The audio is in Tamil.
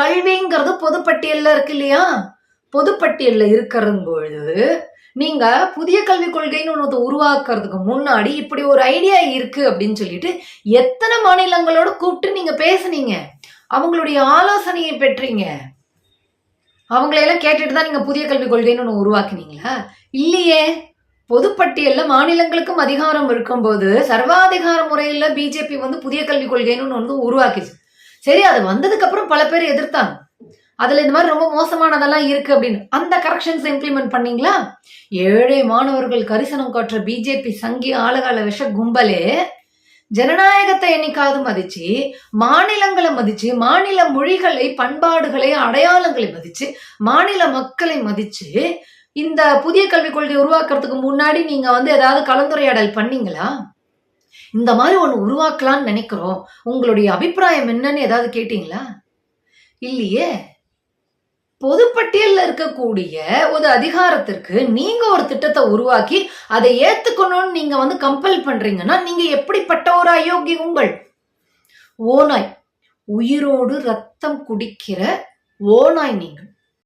கல்விங்கிறது பொதுப்பட்டியல்ல இருக்கு இல்லையா? பொதுப்பட்டியல்ல இருக்கிற பொழுது நீங்க புதிய கல்விக் கொள்கைன்னு ஒண்ணு உருவாக்குறதுக்கு முன்னாடி இப்படி ஒரு ஐடியா இருக்கு அப்படின்னு சொல்லிட்டு எத்தனை மாநிலங்களோட கூப்பிட்டு நீங்க பேசுனீங்க? அவங்களுடைய ஆலோசனையை பெற்றீங்க? அவங்களையெல்லாம் கேட்டுட்டு தான் நீங்க புதிய கல்விக் கொள்கைன்னு ஒண்ணு உருவாக்குனீங்களா? இல்லையே. பொதுப்பட்டியல்ல மாநிலங்களுக்கும் அதிகாரம் இருக்கும்போது சர்வாதிகார முறையில பிஜேபி புதிய கல்விக் கொள்கைன்னு ஒண்ணு உருவாக்கிச்சு. சரி, அது வந்ததுக்கு அப்புறம் பல பேர் எதிர்த்தாங்க. அதுல இந்த மாதிரி ரொம்ப மோசமானதெல்லாம் இருக்கு அப்படின்னு. அந்த கரெக்ஷன்ஸ் இம்ப்ளிமெண்ட் பண்ணீங்களா? ஏழை மாணவர்கள் கரிசனம் காட்டுற பிஜேபி சங்கி ஆளகால விஷ கும்பலே ஜனநாயகத்தை என்னைக்காவது மதிச்சு, மாநிலங்களை மதிச்சு, மாநில மொழிகளை, பண்பாடுகளை, அடையாளங்களை மதிச்சு, மாநில மக்களை மதிச்சு, இந்த புதிய கல்விக் கொள்கை உருவாக்குறதுக்கு முன்னாடி நீங்க ஏதாவது கலந்துரையாடல் பண்ணீங்களா? இந்த மாதிரி ஒண்ணு உருவாக்கலாம்னு நினைக்கிறோம், உங்களுடைய அபிப்பிராயம் என்னன்னு ஏதாவது கேட்டீங்களா? இல்லையே. பொதுப்பட்டியல்ல இருக்கக்கூடிய ஒரு அதிகாரத்திற்கு நீங்க ஒரு திட்டத்தை உருவாக்கி அதை ஏத்துக்கணும்னு நீங்க கம்பல் பண்றீங்கன்னா நீங்க எப்படிப்பட்ட ஒரு அயோக்கிய உங்கள்? ஓநாய், உயிரோடு ரத்தம் குடிக்கிற ஓநாய் நீங்கள்.